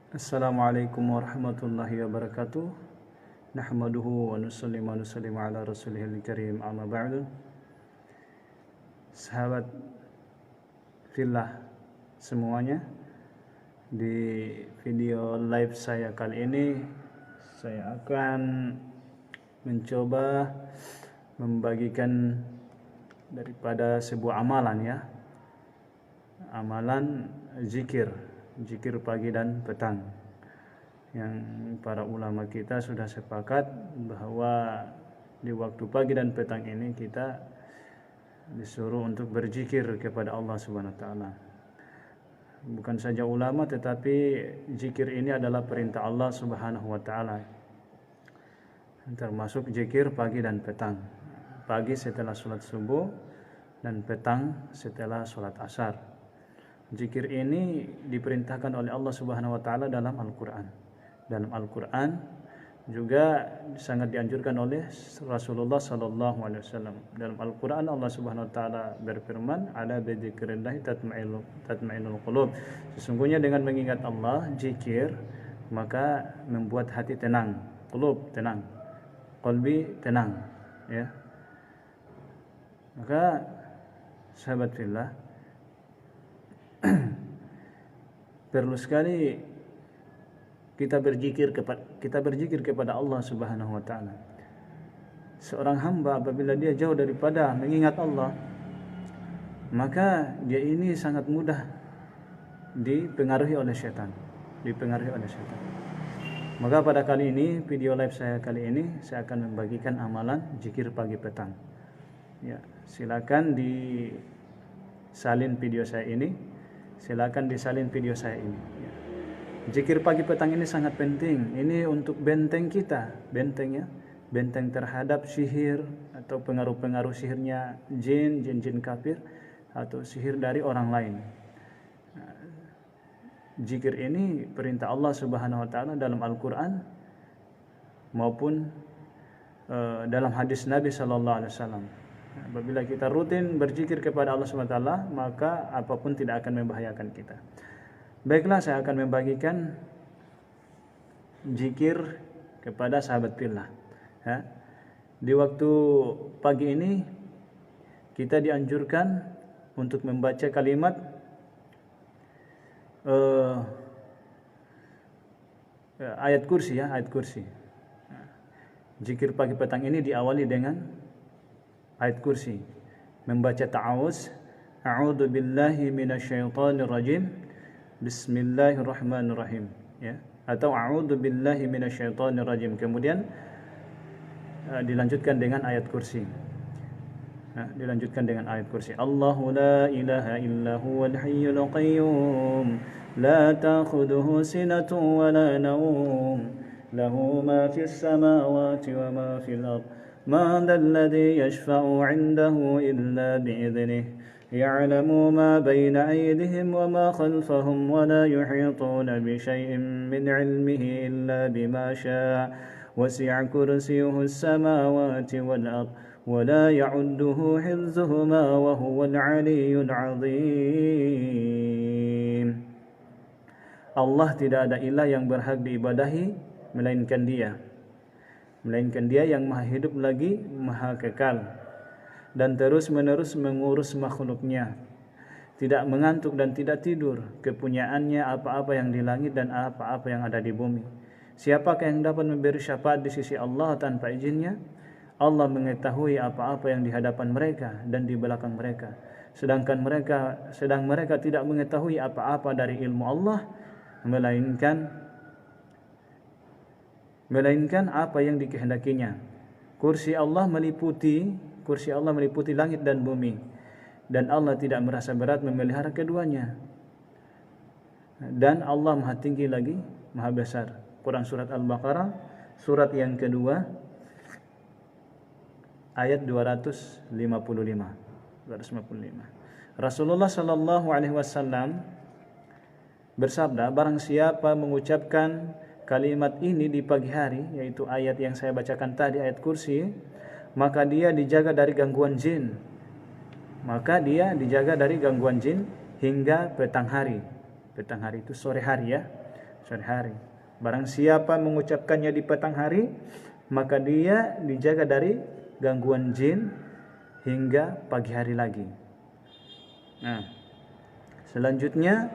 Assalamualaikum warahmatullahi wabarakatuh. Nahmaduhu wa nusallimu ala rasulihil karim, amma ba'du. Sahabat fillah semuanya, di video live saya kali ini saya akan mencoba membagikan daripada sebuah amalan, ya. Amalan zikir pagi dan petang, yang para ulama kita sudah sepakat bahwa di waktu pagi dan petang ini kita disuruh untuk berzikir kepada Allah Subhanahu wa taala. Bukan saja ulama, tetapi zikir ini adalah perintah Allah Subhanahu wa taala, termasuk zikir pagi dan petang. Pagi setelah sholat subuh dan petang setelah sholat asar. Zikir ini diperintahkan oleh Allah Subhanahu wa taala dalam Al-Qur'an. Dalam Al-Qur'an juga sangat dianjurkan oleh Rasulullah sallallahu alaihi wasallam. Dalam Al-Qur'an Allah Subhanahu wa taala berfirman, "Ala bidzikrillah tatma'innul qulub." Sesungguhnya dengan mengingat Allah, zikir, maka membuat hati tenang, qulub tenang, qalbi tenang, ya. Maka sahabat fillah, perlu sekali kita berzikir kepada Allah Subhanahu wa taala. Seorang hamba apabila dia jauh daripada mengingat Allah, maka dia ini sangat mudah dipengaruhi oleh setan, Maka pada kali ini, video live saya kali ini, saya akan membagikan amalan zikir pagi petang. Ya, silakan disalin video saya ini. Ya. Zikir pagi petang ini sangat penting. Ini untuk benteng kita, benteng terhadap sihir atau pengaruh-pengaruh sihirnya jin kafir atau sihir dari orang lain. Zikir ini perintah Allah Subhanahu wa taala dalam Al-Qur'an maupun dalam hadis Nabi sallallahu alaihi wasallam. Apabila kita rutin berzikir kepada Allah Subhanahu wa taala, maka apapun tidak akan membahayakan kita. Baiklah, saya akan membagikan zikir kepada sahabat fillah, ya. Di waktu pagi ini kita dianjurkan untuk membaca kalimat ayat kursi, ya, ayat kursi. Zikir pagi petang ini diawali dengan ayat kursi, membaca ta'awuz, a'udzu billahi minasyaitonir rajim, bismillahirrahmanirrahim, ya, atau a'udzu billahi minasyaitonir rajim. Kemudian dilanjutkan dengan ayat kursi. Allahu la ilaha illa huwal hayyul qayyum la ta'khudhuhu sinatun wa la nawm lahu ma fis samawati wa ma fil ardh ما ذا الذي يشفع عنده إلا بإذنه يعلم ما بين أيديهم وما خلفهم ولا يحيطون بشيء من علمه إلا بما شاء وسع كرسيه السماوات والأرض ولا يعده حفظهما وهو العلي العظيم. Allah tidak ada ilah yang berhak diibadahi melainkan Dia yang maha hidup lagi maha kekal dan terus menerus mengurus makhluknya, tidak mengantuk dan tidak tidur. Kepunyaannya apa-apa yang di langit dan apa-apa yang ada di bumi. Siapakah yang dapat memberi syafaat di sisi Allah tanpa izinnya? Allah mengetahui apa-apa yang di hadapan mereka dan di belakang mereka, sedang mereka tidak mengetahui apa-apa dari ilmu Allah melainkan apa yang dikehendakinya. Kursi Allah meliputi langit dan bumi, dan Allah tidak merasa berat memelihara keduanya. Dan Allah maha tinggi lagi, maha besar. Quran surat Al-Baqarah, surat yang kedua, ayat 255. Rasulullah sallallahu alaihi wasallam bersabda, barang siapa mengucapkan kalimat ini di pagi hari, yaitu ayat yang saya bacakan tadi, ayat kursi, maka dia dijaga dari gangguan jin. hingga petang hari. Petang hari itu sore hari, ya. sore hari. Barang siapa mengucapkannya di petang hari, maka dia dijaga dari gangguan jin hingga pagi hari lagi. Nah, selanjutnya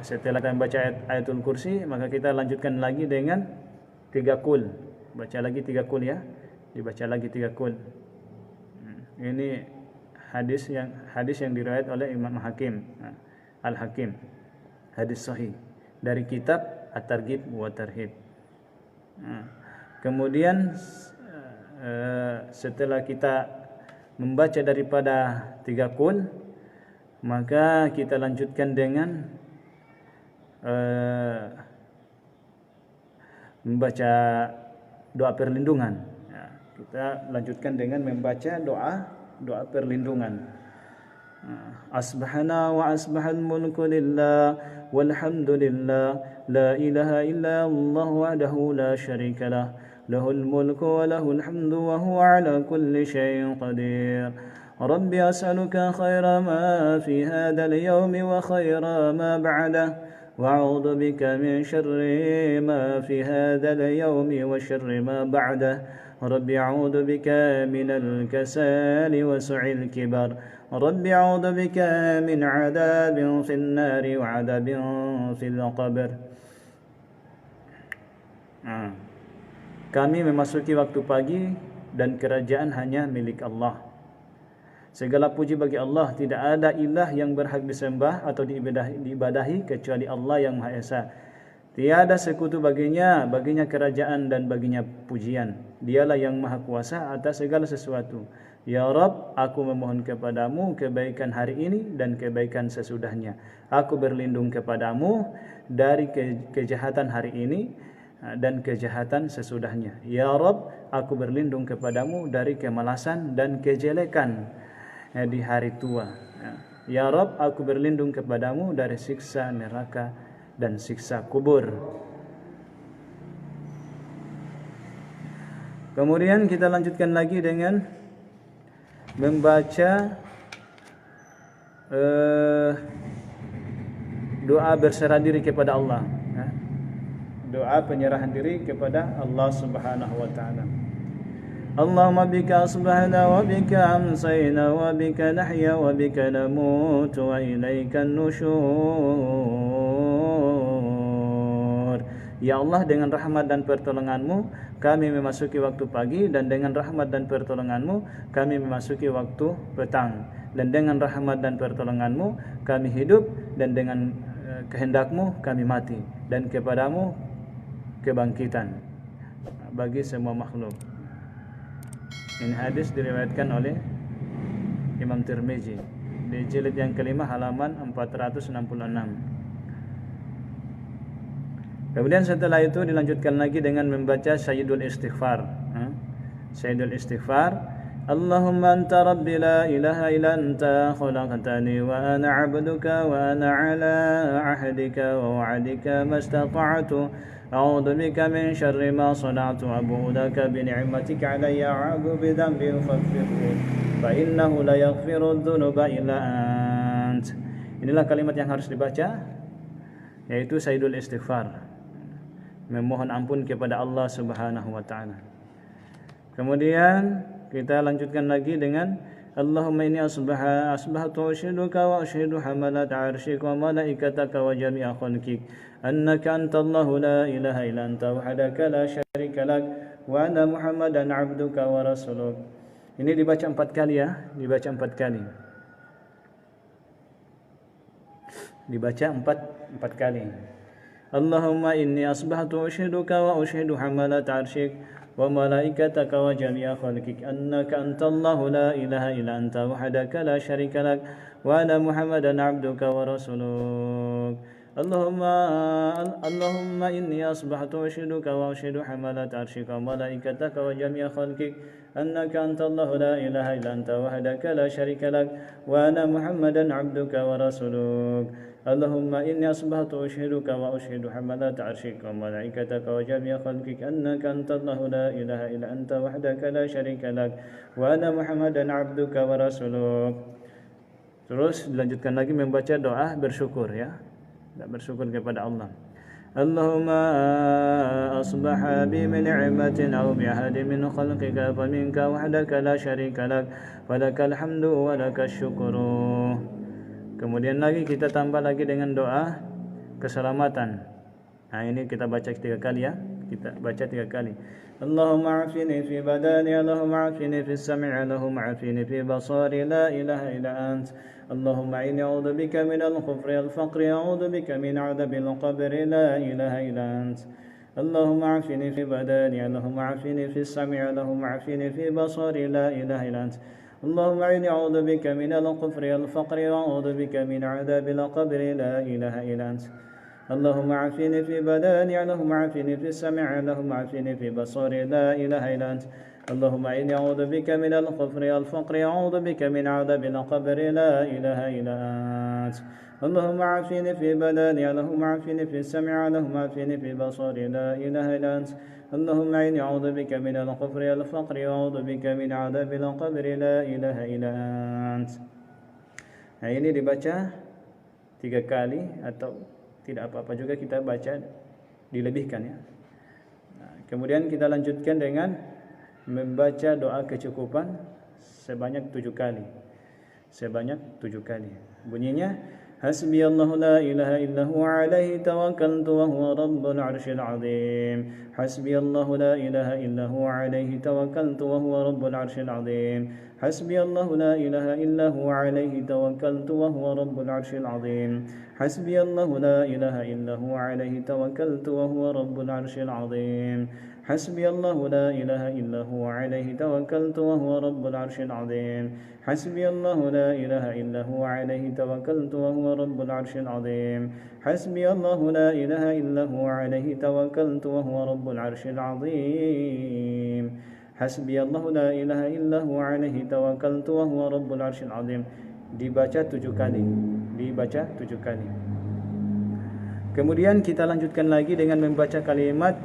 setelah kita membaca ayatul kursi, maka kita lanjutkan lagi dengan 3 kul. Baca lagi 3 kul ya. Dibaca lagi 3 kul. Ini hadis yang diriwayat oleh Imam Hakim, Al-Hakim. Hadis sahih dari kitab At-Targhib wa Tarhib. Kemudian setelah kita membaca daripada 3 kul, maka kita lanjutkan dengan membaca doa perlindungan. Kita lanjutkan dengan membaca doa perlindungan. Asbahana wa asbahal mulku lillah walhamdulillah la ilaha illa Allah wahdahu la syarika lah lahul mulku wa lahul hamdu wa huwa ala kulli syai'in qadir. Rabbi as'aluka khaira ma fi hadzal yawmi wa khaira ma ba'dahu وأعوذ بك من شر ما في هذا اليوم وشر ما بعده رب أعوذ بك من الكسال وسوء الكبر رب أعوذ بك من عذاب في النار وعذاب في القبر. Kami memasuki waktu pagi dan kerajaan hanya milik Allah. Segala puji bagi Allah, tidak ada ilah yang berhak disembah atau diibadahi kecuali Allah yang Maha Esa. Tiada sekutu baginya kerajaan dan baginya pujian. Dialah yang Maha Kuasa atas segala sesuatu. Ya Rabb, aku memohon kepadamu kebaikan hari ini dan kebaikan sesudahnya. Aku berlindung kepadamu dari kejahatan hari ini dan kejahatan sesudahnya. Ya Rabb, aku berlindung kepadamu dari kemalasan dan kejelekan di hari tua. Ya Rabb, aku berlindung kepadamu dari siksa neraka dan siksa kubur. Kemudian kita lanjutkan lagi dengan membaca doa berserah diri kepada Allah. Doa penyerahan diri kepada Allah Subhanahu wa taala. Allahumma bika asbahna wa bika amsayna wa bika nahya wa bika namut wa ilaika nusyur. Ya Allah, dengan rahmat dan pertolonganmu kami memasuki waktu pagi, dan dengan rahmat dan pertolonganmu kami memasuki waktu petang, dan dengan rahmat dan pertolonganmu kami hidup, dan dengan kehendakmu kami mati, dan kepadamu kebangkitan bagi semua makhluk. Ini hadis diriwayatkan oleh Imam Tirmizi di jilid yang kelima halaman 466. Kemudian setelah itu dilanjutkan lagi dengan membaca Sayyidul Istighfar. Sayyidul Istighfar. Allahumma anta rabbi la ilaha illa anta khalaqtani wa ana 'abduka wa ana 'ala 'ahdika wa wa'dika mastata'tu. أعوذ بك من شر ما صنعت أبوء لك بنعمتك علي وأعوذ بذنبي فاغفر لي فإنه لا يغفر الذنوب إلا أنت. Inilah kalimat yang harus dibaca, yaitu Sayyidul Istighfar, memohon ampun kepada Allah Subhanahu wa taala. Kemudian kita lanjutkan lagi dengan Allahumma inni asbahtu ushiduka wa ushidu hamalat 'arsyika wa malaikataka wa jami'a khalqik annaka antallahu la ilaha illa anta wahdaka la syarika lak wa anna Muhammadan 'abduka wa rasuluk. Ini dibaca 4 kali ya, dibaca 4 kali. Dibaca 4 kali. Allahumma inni asbahtu ushiduka wa ushidu hamalat 'arsyik wa malaikataka wa jami'a khalqik annaka antallahu la ilaha illa anta wahdaka la syarika lak wa anna Muhammadan 'abduka wa rasuluk. Allahumma inni asbahtu ushiduka wa ushidu hamalat 'arsyika wa malaikataka wa jami'a khalqik annaka antallahu la ilaha illa anta wahdaka la syarika lak wa anna Muhammadan 'abduka wa rasuluk. Allahumma inni asbahtu ushiduka wa ushidu hamalat 'arsyika wa malaikataka wa jami'a khalqik annaka antallahu la ilaha illa anta wahdaka la syarika lak wa anna Muhammadan 'abduka wa rasuluk. Terus dilanjutkan lagi membaca doa bersyukur ya. Bersyukur kepada Allah. اللهم أصبح بي من نعمة أو بعهد من خلقك فمنك وحدك لا شريك لك فلك الحمد ولك الشكر. Kemudian lagi kita tambah lagi dengan doa keselamatan. Nah, ini kita baca 3 kali ya. Kita baca 3 kali. Allahumma afini fi badani, Allahumma afini fi sam'i, Allahumma afini fi basari, la ilaha illa ant. Allahumma inni a'udzu bika min al-khufri wal-faqri, a'udzu bika min 'adzabil qabri, la ilaha illa ant. Allahumma afini fi badani, Allahumma afini fi sam'i, Allahumma afini fi basari, la ilaha illa ant. اللهم إني أعوذ بك من الكفر والفقر وأعوذ بك من عذاب القبر لا إله إلا أنت. اللهم عافني في بداني، اللهم عافني في السمع، اللهم عافني في بصري، لا إله إلا أنت. اللهم إني أعوذ بك من الكفر والفقر وأعوذ بك من عذاب القبر لا إله إلا أنت. اللهم عافني في بداني، اللهم عافني في السمع، اللهم عافني في بصري، لا إله إلا أنت. اللهم إني أعوذ بك من الكفر والفقر وأعوذ بك من عذاب القبر لا إله إلا أنت. Nah, ini dibaca 3 kali atau tidak apa-apa juga kita baca dilebihkan ya. Nah, kemudian kita lanjutkan dengan membaca doa kecukupan sebanyak 7 kali. Sebanyak 7 kali. Bunyinya Hasbiyallahu la ilaha illa huwa alaihi tawakkaltu wa huwa rabbul arsyil azim. Hasbiyallahu la ilaha illa huwa alaihi tawakkaltu wa huwa rabbul arsyil azim. Hasbiyallahu la ilaha illa huwa alaihi tawakkaltu wa huwa rabbul arsyil azim. Hasbiyallahu la ilaha illa huwa alaihi tawakkaltu wa huwa rabbul arsyil azim. Hasbiyallahu la ilaha illa huwa alaihi tawakkaltu wa huwa rabbul arsyil azim. Hasbiyallahu la ilaha illa huwa alaihi tawakkaltu wa huwa rabbul arsyil azim. Hasbiyallahu la ilaha illa huwa alaihi tawakkaltu wa huwa rabbul arsyil azim. Hasbiyallahu la ilaha illa huwa alaihi tawakkaltu wa huwa rabbul arsyil azim. Dibaca 7 kali. Dibaca 7 kali. Kemudian kita lanjutkan lagi dengan membaca kalimat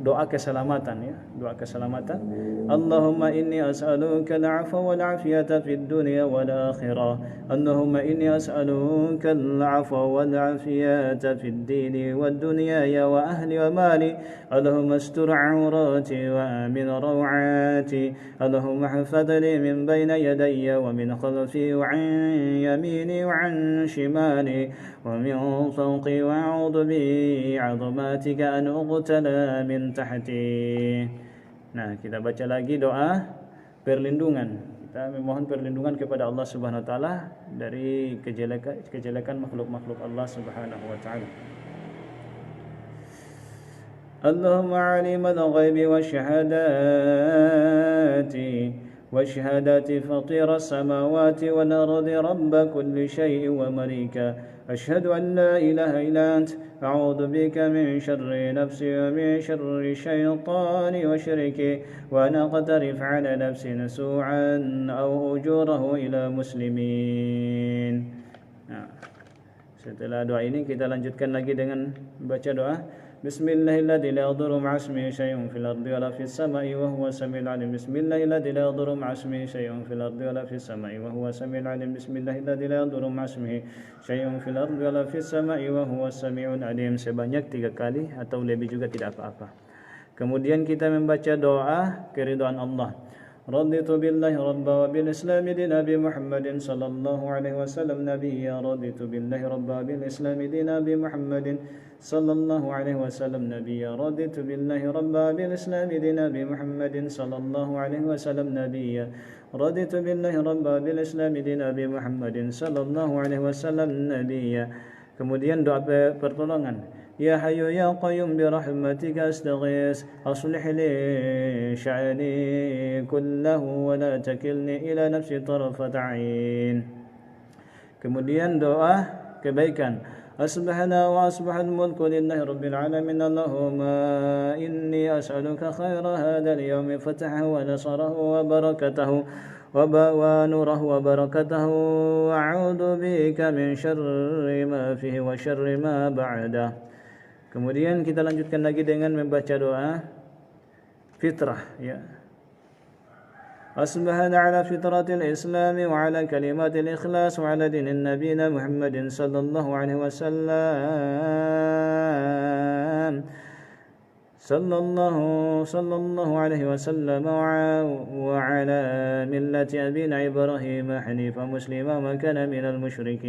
doa keselamatan ya, doa keselamatan. Allahumma inni as'aluka al-'afwa wal 'afiyata fid dunya wal akhirah. Allahumma inni as'aluka al-'afwa wal 'afiyata fid dini wad dunya wa ahli wa mali. Allahumma astur 'awrati wa amin raw'ati. Allahumma hafidhni min bayni yadayya wa min khalfi wa 'an yamini wa 'an shimali wa min fawqi wa a'udzu bi 'azamatika an uqtala min tahti. Nah, kita baca lagi doa perlindungan. Kita memohon perlindungan kepada Allah Subhanahu wa taala dari kejelekan makhluk-makhluk Allah Subhanahu wa taala. Allahumma 'alimal ghaibi wasyahadati fatira as-samawati wal ardi rabb kulli syai'in wa malika. أشهد أن لا إله إلا أنت أعوذ بك من شر نفسي ومن شر الشيطان وشركه وأن أقترف على نفسي سوءا أو أجوره إلى مسلمين. Nah, setelah doa ini kita lanjutkan lagi dengan baca doa Bismillahilladzi la yadurru ma'a ismihi syai'un fil ardi wala fis sama'i wa huwa samiul 'alim. Bismillahilladzi la yadurru ma'a ismihi syai'un fil ardi wala fis sama'i wa huwa samiul 'alim. Bismillahilladzi la yadurru ma'a ismihi syai'un fil ardi wala fis sama'i wa huwa samiul 'alim sebanyak 3 kali atau lebih juga tidak apa-apa. Kemudian kita membaca doa keridhaan Allah. رضيت بالله ربا وبالإسلام دينا بمحمد صلى الله عليه وسلم نبيا. رضيت بالله ربا وبالإسلام دينا بمحمد صلى الله عليه وسلم نبيا. رضيت بالله ربا وبالإسلام دينا بمحمد صلى الله عليه وسلم نبيا. رضيت بالله ربا وبالإسلام دينا بمحمد صلى الله عليه وسلم نبيا. Kemudian doa pertolongan. يا حي يا قيوم برحمتك أستغيث أصلح لي شأني كله ولا تكلني إلى نفسي طرفة عين. Kemudian doa kebaikan. أصبحنا وأصبح الملك لله رب العالمين. اللهم إني أسألك خير هذا اليوم فتحه ونصره وبركته ونوره وبركته وأعوذ بك من شر ما فيه وشر ما بعده. Kemudian kita lanjutkan lagi dengan membaca doa fitrah ya. أصبحنا على فطرة الإسلام وعلى كلمات الإخلاص وعلى دين النبينا محمد صلى الله عليه وسلم صلى الله عليه وسلم وعلى ملة أبينا إبراهيم حنيفا مسلما وما كان من المشركين.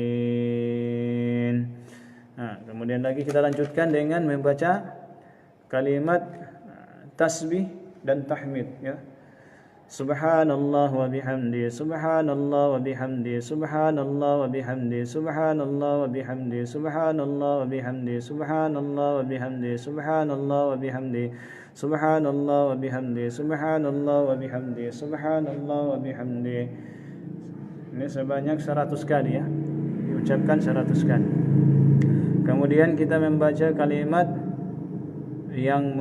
Kemudian lagi kita lanjutkan dengan membaca kalimat tasbih dan tahmid, ya. Subhanallah wa bihamdi, subhanallah wa bihamdi, subhanallah wa bihamdi, subhanallah wa bihamdi, subhanallah wa bihamdi, subhanallah wa bihamdi, subhanallah wa bihamdi, subhanallah wa bihamdi, subhanallah wa bihamdi, subhanallah wa bihamdi. Ini sebanyak 100 kali, ya. Diucapkan 100 kali. Kemudian kita membaca kalimat yang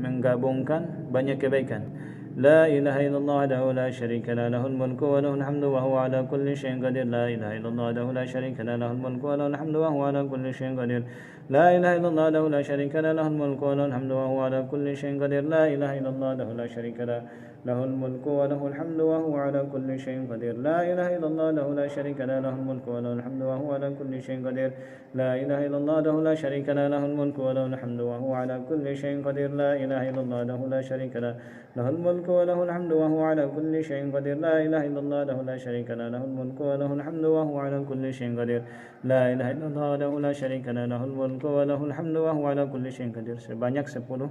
menggabungkan banyak kebaikan. La ilaha illallah wahdahu la syarika lah, lahul mulku wa lahul hamdu wa huwa ala kulli syai'in qadir. La ilaha illallah wahdahu la syarika lah, lahul mulku wa lahul hamdu wa huwa ala kulli syai'in qadir. La ilaha illallah wahdahu la syarika lah, lahul mulku wa lahul hamdu wa huwa ala kulli syai'in qadir. La ilaha illallah wahdahu la syarika lah, lahul mulku wa lahul hamdu wa huwa ala kulli syai'in qadir. La ilaha illallah wahdahu la syarika lah, lahul mulku wa lahul hamdu wa huwa ala kulli syai'in qadir. La ilaha illallah wahdahu la syarika lah, lahul mulku wa lahul hamdu wa huwa ala kulli syai'in qadir. La ilaha illallah wahdahu la syarika lah, lahul mulku wa lahul hamdu wa huwa ala kulli syai'in qadir. La ilaha illallah wahdahu la syarika lah, lahul mulku wa lahul hamdu wa huwa ala kulli syai'in qadir. La ilaha illallah wahdahu la syarika lah, lahul mulku wa lahul hamdu wa huwa ala kulli syai'in qadir. Sebanyak 10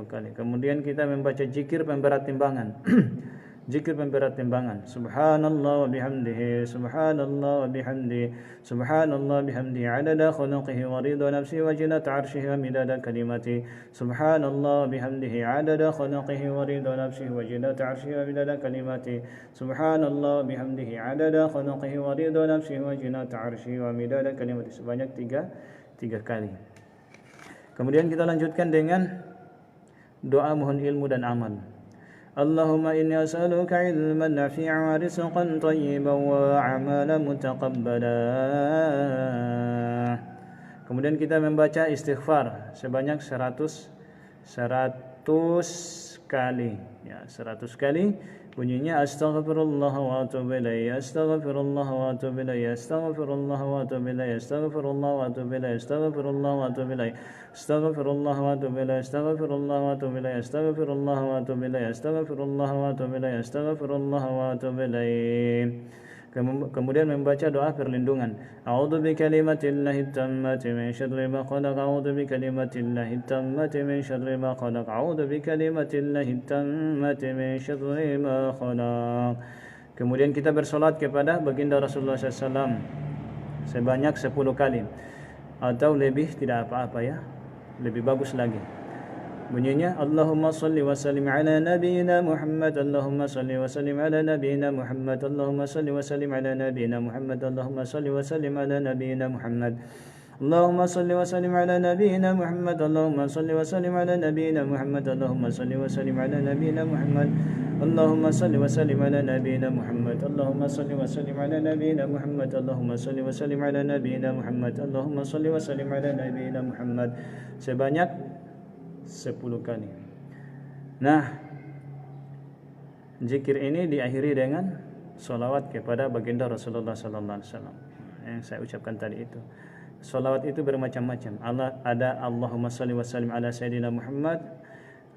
kali. Kemudian kita membaca zikir pemberat timbangan. Zikir pemberat timbangan. Subhanallah wa bihamdihi, subhanallah wa bihamdihi, subhanallah bihamdihi adada khalqihi wa ridha nafsihi wa zinata 'arsyihi wa midada kalimatihi. Subhanallah bihamdihi adada khalqihi wa ridha nafsihi wa zinata 'arsyihi wa midada kalimatihi. Subhanallah bihamdihi adada khalqihi wa ridha nafsihi wa zinata 'arsyihi wa midada kalimatihi. Sebanyak 3 kali. Kemudian kita lanjutkan dengan doa mohon ilmu dan amal. Allahumma inni as'aluka ilman nafi'an wa rizqan thayyiban wa a'malan mutaqabbala. Kemudian kita membaca istighfar sebanyak 100 kali, ya, 100 kali. Bunyinya astaghfirullah wa atubu ilaih, astaghfirullah wa atubu ilaih, astaghfirullah wa atubu ilaih, astaghfirullah wa atubu ilaih, astaghfirullah wa atubu ilaih, astaghfirullah wa atubu ilaih, astaghfirullah wa atubu ilaih, astaghfirullah wa atubu ilaih, astaghfirullah wa atubu ilaih, astaghfirullah wa atubu ilaih. Kemudian membaca doa perlindungan. A'udzu bikalimatillahi tammati min syarri ma khalaq. A'udzu bikalimatillahi tammati min syarri ma khalaq. A'udzu bikalimatillahi tammati min syarri ma khalaq. Kemudian kita bersolat kepada baginda Rasulullah SAW sebanyak 10 kali atau lebih, tidak apa-apa, ya. Lebih bagus lagi. Bunyinya Allahumma salli wa sallim ala nabiyyina Muhammad, Allahumma salli wa sallim ala nabiyyina Muhammad, Allahumma salli wa sallim ala nabiyyina Muhammad, Allahumma salli wa sallim ala nabiyyina Muhammad, Allahumma salli wa sallim ala nabiyyina Muhammad, Allahumma salli wa sallim ala nabiyyina Muhammad, Allahumma salli wa sallim ala nabiyyina Muhammad, Allahumma salli wa sallim ala nabiyyina Muhammad, Allahumma salli wa sallim ala nabiyyina Muhammad, Allahumma salli wa sallim ala nabiyyina Muhammad, Allahumma salli wa sallim ala nabiyyina Muhammad. Sebanyak 10 kali. Nah, zikir ini diakhiri dengan solawat kepada baginda Rasulullah sallallahu alaihi wasallam yang saya ucapkan tadi itu. Solawat itu bermacam-macam. Ada Allahumma salli wa sallim ala sayyidina Muhammad,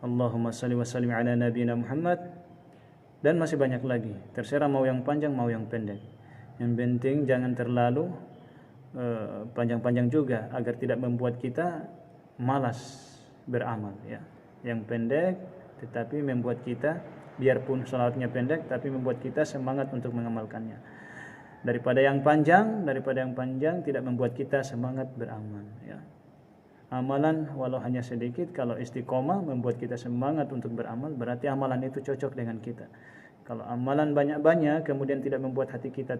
Allahumma salli wa sallim ala nabiyina Muhammad, dan masih banyak lagi. Terserah mau yang panjang mau yang pendek. Yang penting jangan terlalu panjang-panjang juga agar tidak membuat kita malas beramal, ya. Yang pendek tetapi membuat kita, biarpun salawatnya pendek tapi membuat kita semangat untuk mengamalkannya. Daripada yang panjang tidak membuat kita semangat beramal, ya. Amalan walau hanya sedikit kalau istiqomah membuat kita semangat untuk beramal, berarti amalan itu cocok dengan kita. Kalau amalan banyak-banyak kemudian tidak membuat hati kita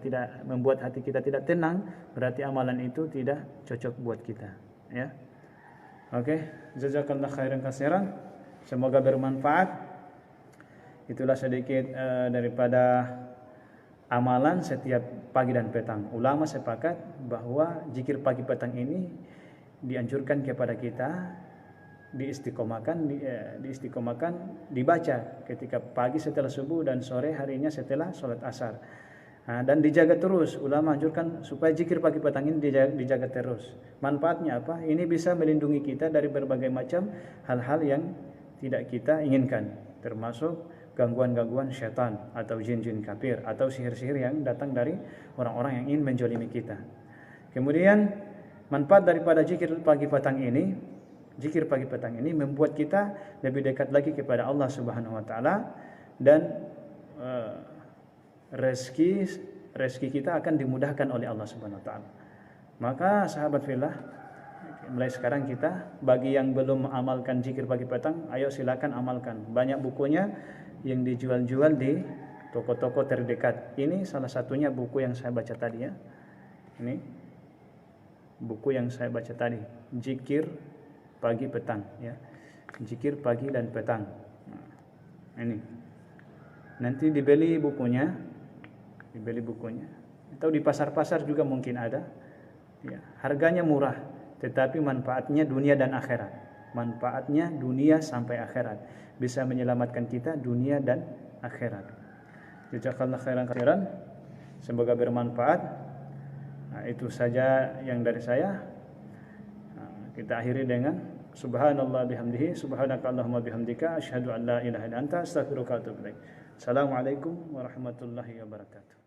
tidak tenang, berarti amalan itu tidak cocok buat kita, ya. Oke, jazakallah khairan katsiran. Semoga bermanfaat. Itulah sedikit daripada amalan setiap pagi dan petang. Ulama sepakat bahwa zikir pagi petang ini dianjurkan kepada kita diistiqomahkan dibaca ketika pagi setelah subuh dan sore harinya setelah sholat asar. Dan dijaga terus. Ulama anjurkan supaya zikir pagi petang ini dijaga terus. Manfaatnya apa? Ini bisa melindungi kita dari berbagai macam hal-hal yang tidak kita inginkan, termasuk gangguan-gangguan syaitan atau jin-jin kafir atau sihir-sihir yang datang dari orang-orang yang ingin menjolimi kita. Kemudian manfaat daripada zikir pagi petang ini membuat kita lebih dekat lagi kepada Allah Subhanahu wa taala, dan rezeki kita akan dimudahkan oleh Allah Subhanahu wa taala. Maka sahabat fillah, mulai sekarang kita, bagi yang belum mengamalkan zikir pagi petang, ayo silakan amalkan. Banyak bukunya yang dijual-jual di toko-toko terdekat. Ini salah satunya buku yang saya baca tadi ya. Ini buku yang saya baca tadi, zikir pagi petang ya. Zikir pagi dan petang. Ini. Nanti dibeli bukunya atau di pasar-pasar juga mungkin ada. Ya, harganya murah, tetapi manfaatnya dunia dan akhirat. Manfaatnya dunia sampai akhirat. Bisa menyelamatkan kita dunia dan akhirat. Jazakallahu khairan. Semoga bermanfaat. Itu saja yang dari saya. Kita akhiri dengan subhanallah bihamdihi, subhanakallahumma bihamdika, asyhadu an la ilaha illa anta, astaghfiruka wa atubu ilaik. Assalamualaikum warahmatullahi wabarakatuh.